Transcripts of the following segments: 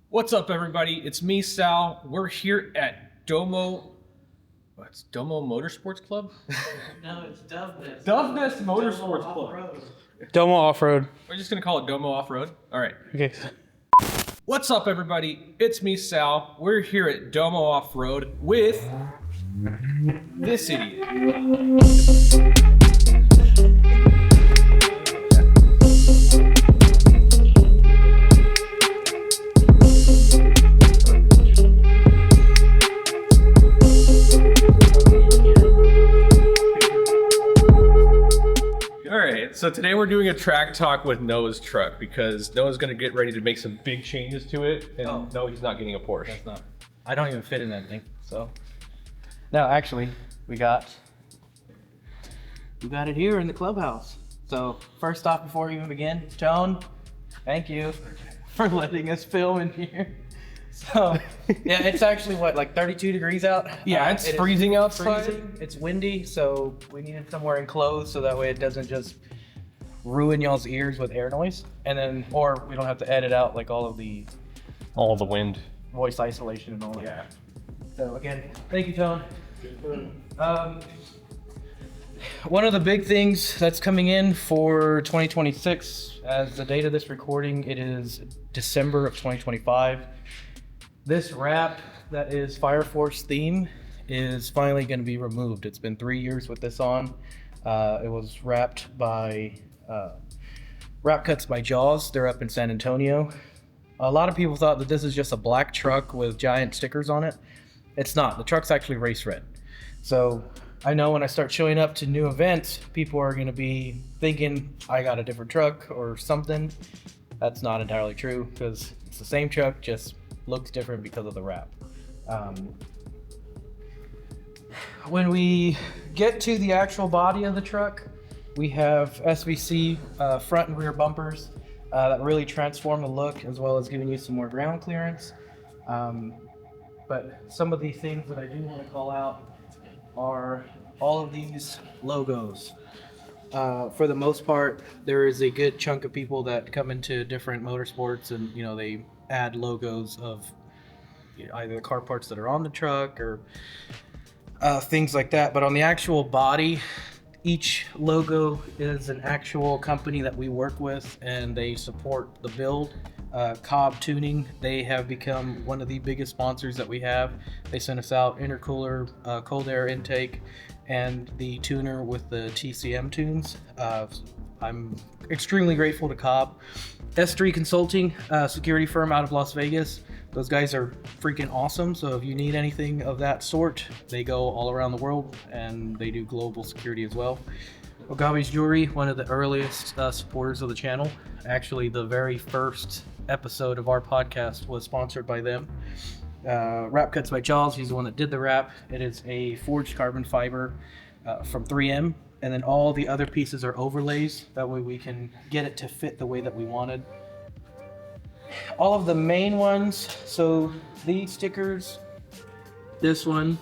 What's up, everybody? It's me, Sal. We're here at Domo Motorsports Club? No, it's Doveness. Doveness Motorsports Club. Domo Off-road. We're just gonna call it Domo Off-road. All right. Okay. What's up, everybody? It's me, Sal. We're here at Domo Off-road with this idiot. So today we're doing a track talk with Noah's truck because Noah's gonna get ready to make some big changes to it, and no, he's not getting a Porsche. That's not. I don't even fit in that thing. So, no, actually, we got it here in the clubhouse. So first off, before we even begin, Tone, thank you for letting us film in here. So yeah, it's actually what, like 32 degrees out. Yeah, it's freezing outside. Freezing. It's windy, so we needed somewhere enclosed so that way it doesn't just ruin y'all's ears with air noise, and then or we don't have to edit out like all the wind, voice isolation and all that. Yeah. So again, thank you, Tone. One of the big things that's coming in for 2026, as the date of this recording, it is December of 2025. This wrap that is Fire Force theme is finally going to be removed. It's been 3 years with this on. It was wrapped by Wrap Cuts by Jaws. They're up in San Antonio. A lot of people thought that this is just a black truck with giant stickers on it. It's not. The truck's actually race red. So I know when I start showing up to new events, people are going to be thinking I got a different truck or something. That's not entirely true because it's the same truck, just looks different because of the wrap. When we get to the actual body of the truck, we have SVC front and rear bumpers that really transform the look, as well as giving you some more ground clearance. But some of the things that I do want to call out are all of these logos. For the most part, there is a good chunk of people that come into different motorsports and they add logos of either the car parts that are on the truck or things like that. But on the actual body, each logo is an actual company that we work with, and they support the build. Cobb Tuning, they have become one of the biggest sponsors that we have. They sent us out intercooler, cold air intake, and the tuner with the TCM tunes. I'm extremely grateful to Cobb. S3 Consulting, security firm out of Las Vegas. Those guys are freaking awesome. So if you need anything of that sort, they go all around the world and they do global security as well. Ogavy's Jewlry, one of the earliest supporters of the channel. Actually, the very first episode of our podcast was sponsored by them. Wrap Cuts by Jaws, he's the one that did the wrap. It is a forged carbon fiber from 3M. And then all the other pieces are overlays. That way we can get it to fit the way that we wanted. All of the main ones, so these stickers, this one,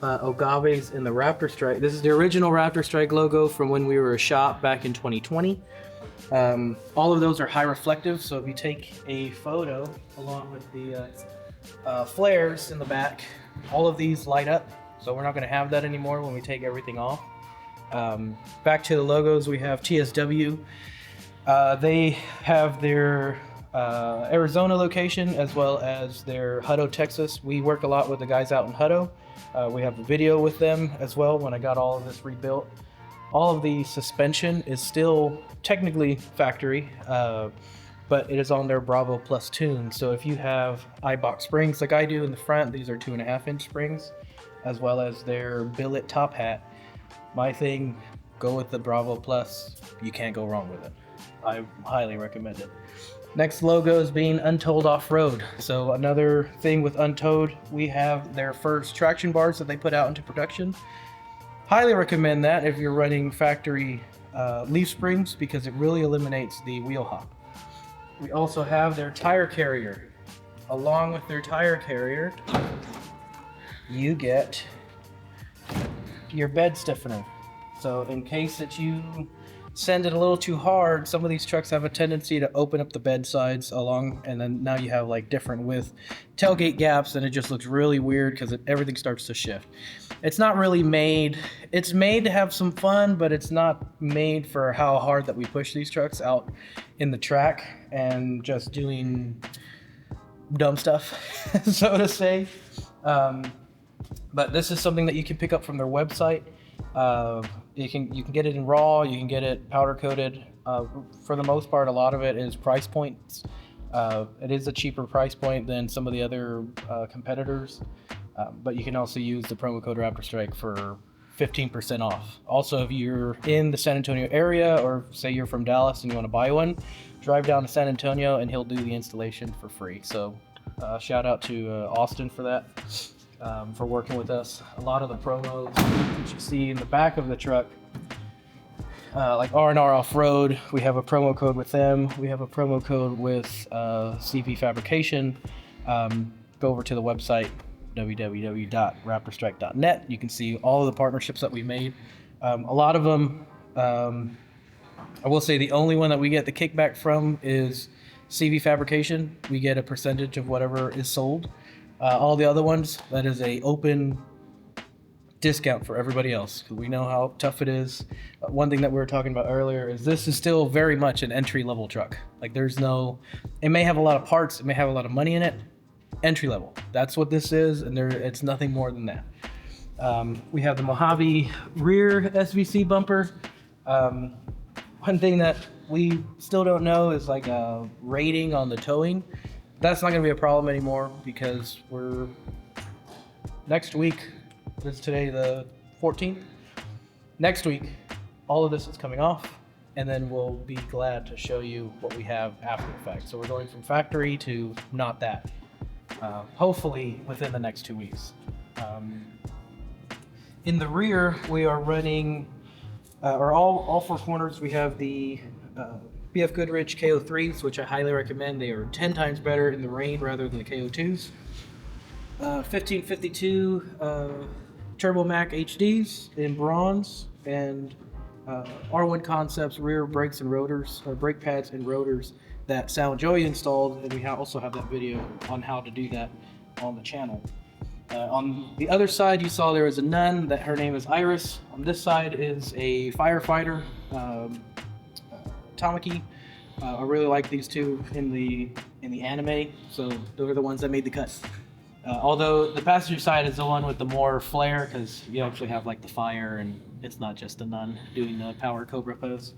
Ogavy's and the RaptorStrike. This is the original RaptorStrike logo from when we were a shop back in 2020. All of those are high reflective, so if you take a photo along with the flares in the back, all of these light up. So we're not going to have that anymore when we take everything off. Back to the logos, we have TSW. They have their Arizona location as well as their Hutto, Texas. We work a lot with the guys out in Hutto. We have a video with them as well when I got all of this rebuilt. All of the suspension is still technically factory, but it is on their Bravo Plus tune. So if you have iBox springs like I do in the front, these are 2.5-inch springs, as well as their billet top hat. My thing, go with the Bravo Plus. You can't go wrong with it. I highly recommend it. Next logo is being Untold Off-road. So another thing with Untold, we have their first traction bars that they put out into production. Highly recommend that if you're running factory leaf springs, because it really eliminates the wheel hop. We also have their tire carrier. Along with their tire carrier, you get your bed stiffener. So in case that you send it a little too hard, some of these trucks have a tendency to open up the bed sides along, and then now you have like different width tailgate gaps, and it just looks really weird because everything starts to shift. It's not really made, it's made to have some fun, but it's not made for how hard that we push these trucks out in the track and just doing dumb stuff, so to say. But this is something that you can pick up from their website. You can get it in raw, you can get it powder coated. For the most part, a lot of it is price points. It is a cheaper price point than some of the other competitors, but you can also use the promo code RaptorStrike for 15% off. Also, if you're in the San Antonio area, or say you're from Dallas and you want to buy one, drive down to San Antonio and he'll do the installation for free. So shout out to Austin for that. For working with us. A lot of the promos that you see in the back of the truck, like R&R Off-road, we have a promo code with them. We have a promo code with CV Fabrication. Go over to the website, www.raptorstrike.net. You can see all of the partnerships that we made. A lot of them, I will say the only one that we get the kickback from is CV Fabrication. We get a percentage of whatever is sold. All the other ones, that is a open discount for everybody else, because we know how tough it is. One thing that we were talking about earlier is this is still very much an entry level truck. Like there's no, it may have a lot of parts, it may have a lot of money in it. Entry level, that's what this is, and it's nothing more than that. We have the Mojave rear SVC bumper. One thing that we still don't know is like a rating on the towing. That's not going to be a problem anymore because next week, this is today the 14th, next week, all of this is coming off, and then we'll be glad to show you what we have after the fact. So we're going from factory to not that, hopefully within the next 2 weeks. In the rear, we are running, or all four corners, we have the BF Goodrich KO3s, which I highly recommend. They are 10 times better in the rain rather than the KO2s. 1552 Turbo Mac HDs in bronze, and R1 Concepts rear brakes and rotors, or brake pads and rotors that Sal and Joey installed, and we also have that video on how to do that on the channel. On the other side, you saw there was a nun that her name is Iris. On this side is a firefighter, Tamaki. I really like these two in the anime, so those are the ones that made the cut. Although the passenger side is the one with the more flair, because you actually have like the fire, and it's not just a nun doing the power cobra pose.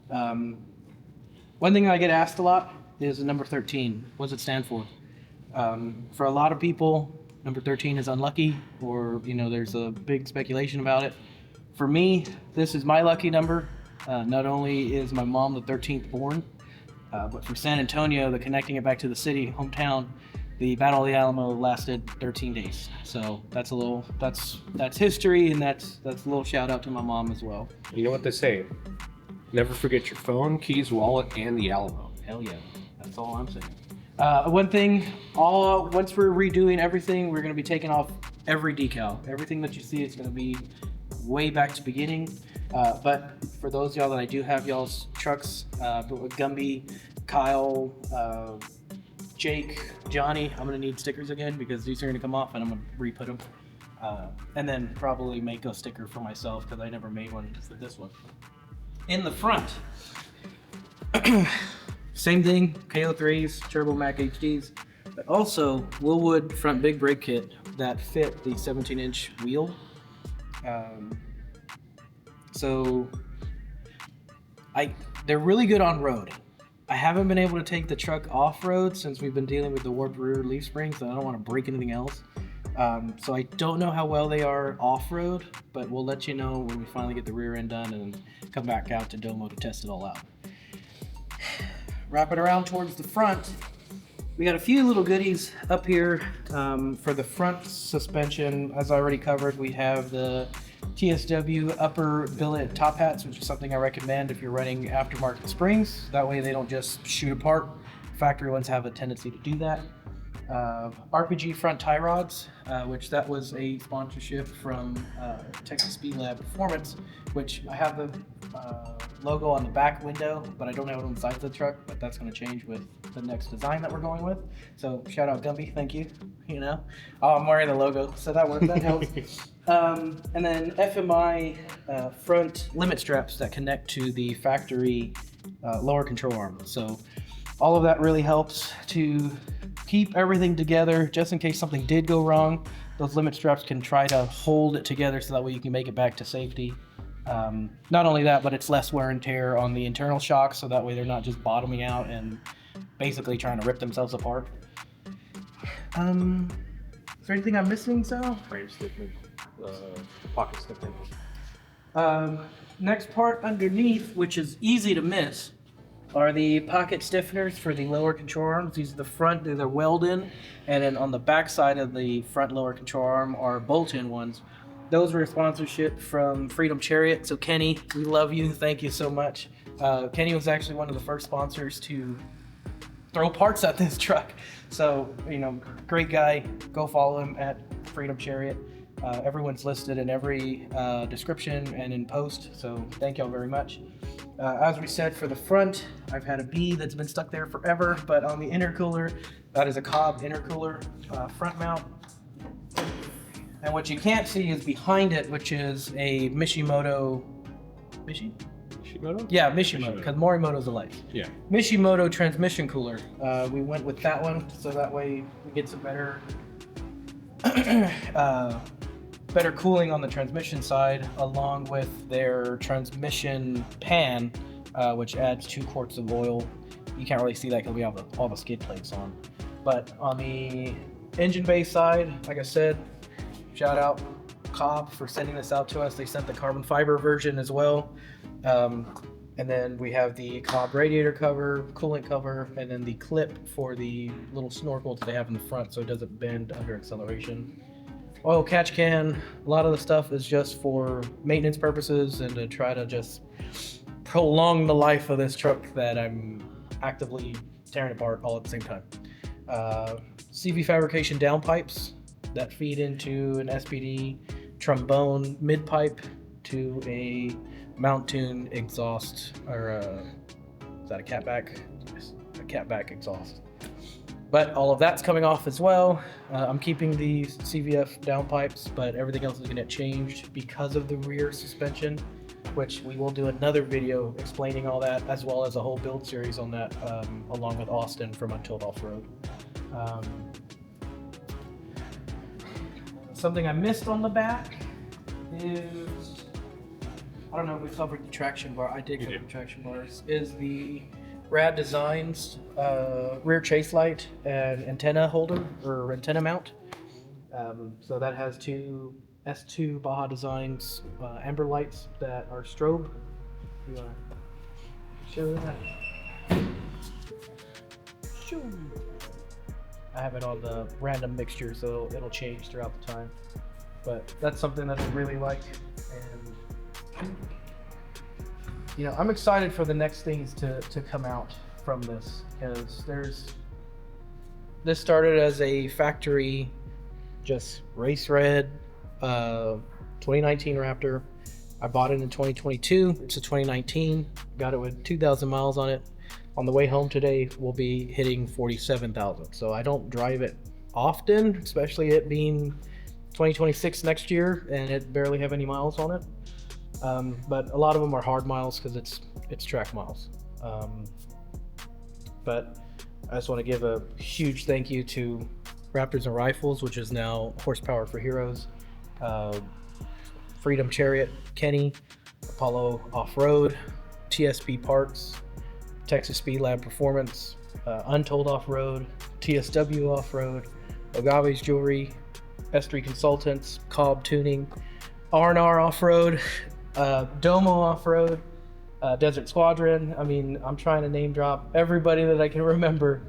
One thing I get asked a lot is the number 13. What does it stand for? For a lot of people, number 13 is unlucky, or there's a big speculation about it. For me, this is my lucky number. Not only is my mom the 13th born, but for San Antonio, connecting it back to the city, hometown, the Battle of the Alamo lasted 13 days. So that's history, and that's a little shout out to my mom as well. You know what they say? Never forget your phone, keys, wallet, and the Alamo. Hell yeah, that's all I'm saying. One thing, once we're redoing everything, we're going to be taking off every decal. Everything that you see is going to be way back to beginning. But for those of y'all that I do have y'all's trucks, Gumby, Kyle, Jake, Johnny, I'm gonna need stickers again because these are gonna come off and I'm gonna re-put them. And then probably make a sticker for myself because I never made one for this one. In the front, same thing, KO3s, Turbo Mac HDs, but also Willwood front big brake kit that fit the 17-inch wheel. So they're really good on road. I haven't been able to take the truck off-road since we've been dealing with the warped rear leaf springs, so I don't want to break anything else. So I don't know how well they are off-road, but we'll let you know when we finally get the rear end done and come back out to Domo to test it all out. Wrap it around towards the front. We got a few little goodies up here for the front suspension. As I already covered, we have the TSW upper billet top hats, which is something I recommend if you're running aftermarket springs. That way they don't just shoot apart. Factory ones have a tendency to do that. RPG front tie rods, which that was a sponsorship from Texas Speed Lab Performance, which I have the logo on the back window, but I don't have it on the side of the truck, but that's going to change with the next design that we're going with. So shout out Gumby, thank you. You know, I'm wearing the logo, so that works, that helps. And then FMI front limit straps that connect to the factory lower control arm. So all of that really helps to keep everything together, just in case something did go wrong. Those limit straps can try to hold it together so that way you can make it back to safety. Not only that, but it's less wear and tear on the internal shocks, so that way they're not just bottoming out and basically trying to rip themselves apart. Is there anything I'm missing, Sal? Frame stiffener, pocket stiffener. Next part underneath, which is easy to miss, are the pocket stiffeners for the lower control arms. These are the front, they're weld-in, and then on the back side of the front lower control arm are bolt-in ones. Those were a sponsorship from Freedom Chariot. So Kenny, we love you. Thank you so much. Kenny was actually one of the first sponsors to throw parts at this truck. So, you know, great guy. Go follow him at Freedom Chariot. Everyone's listed in every description and in post. So thank y'all very much. As we said, for the front, I've had a B that's been stuck there forever, but on the intercooler, that is a Cobb intercooler front mount. And what you can't see is behind it, which is a Mishimoto. Mishimoto? Yeah, Mishimoto, because Morimoto's a light. Yeah. Mishimoto transmission cooler. We went with that one, so that way we get some better, better cooling on the transmission side, along with their transmission pan, which adds 2 quarts of oil. You can't really see that because we have all the skid plates on. But on the engine bay side, like I said, shout out Cobb for sending this out to us. They sent the carbon fiber version as well. And then we have the Cobb radiator cover, coolant cover, and then the clip for the little snorkel that they have in the front so it doesn't bend under acceleration. Oil catch can, a lot of the stuff is just for maintenance purposes and to try to just prolong the life of this truck that I'm actively tearing apart all at the same time. CV fabrication downpipes that feed into an SPD trombone mid pipe to a mount tune exhaust, or is that a catback? Yes, a catback exhaust. But all of that's coming off as well. I'm keeping the CVF downpipes, but everything else is going to get changed because of the rear suspension, which we will do another video explaining all that, as well as a whole build series on that, along with Austin from Untold Off-Road. Something I missed on the back is, I don't know if we covered the traction bar. I did cover the traction bars. Is the Rad Designs rear chase light and antenna holder or antenna mount. So that has 2 S2 Baja Designs amber lights that are strobe. You want to show that? Shoo. I have it on the random mixture, so it'll change throughout the time. But that's something that I really like, and you know, I'm excited for the next things to come out from this, because this started as a factory, just race red 2019 Raptor. I bought it in 2022. It's a 2019. Got it with 2,000 miles on it. On the way home today, we'll be hitting 47,000. So I don't drive it often, especially it being 2026 next year and it barely have any miles on it. But a lot of them are hard miles because it's track miles. But I just want to give a huge thank you to Raptors and Rifles, which is now Horsepower for Heroes, Freedom Chariot, Kenny, Apollo Off-Road, TSP Parts, Texas Speed Lab Performance, Untold Off-Road, TSW Off-Road, Ogavy's Jewlry, S3 Consultants, Cobb Tuning, R&R Off-Road, Domo Off-Road, Desert Squadron. I mean, I'm trying to name drop everybody that I can remember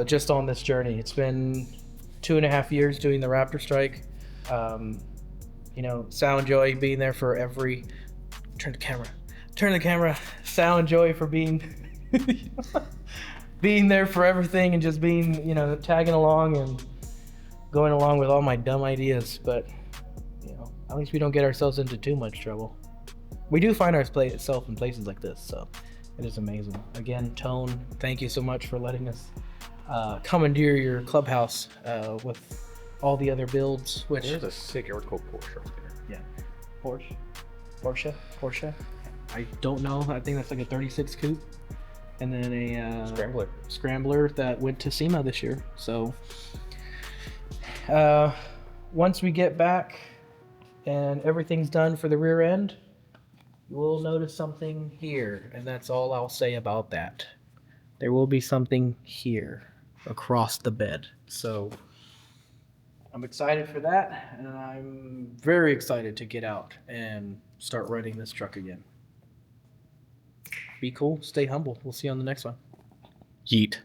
just on this journey. It's been 2.5 years doing the RaptorStrike. You know, Sal and Joy being there for every... Turn the camera. Sal and Joy for being being there for everything and just being, tagging along and going along with all my dumb ideas. But, at least we don't get ourselves into too much trouble. We do find ourselves in places like this, so it is amazing. Again, Tone, thank you so much for letting us commandeer your clubhouse with all the other builds. Which There's a sick air-cooled Porsche right there. Yeah, Porsche. I don't know. I think that's like a 36 coupe, and then a scrambler that went to SEMA this year. So once we get back and everything's done for the rear end, you will notice something here, and that's all I'll say about that. There will be something here across the bed. So I'm excited for that, and I'm very excited to get out and start riding this truck again. Be cool, stay humble. We'll see you on the next one. Yeet.